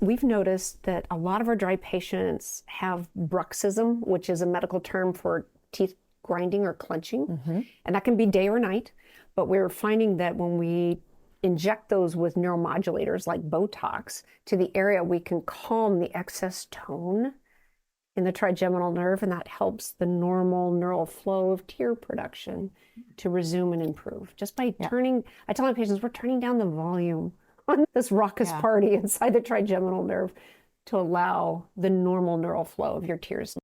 we've noticed that a lot of our dry patients have bruxism, which is a medical term for teeth grinding or clenching, and that can be day or night. But we're finding that when we inject those with neuromodulators like Botox to the area, we can calm the excess tone in the trigeminal nerve, and that helps the normal neural flow of tear production to resume and improve. Just by turning, I tell my patients, we're turning down the volume on this raucous party inside the trigeminal nerve to allow the normal neural flow of your tears.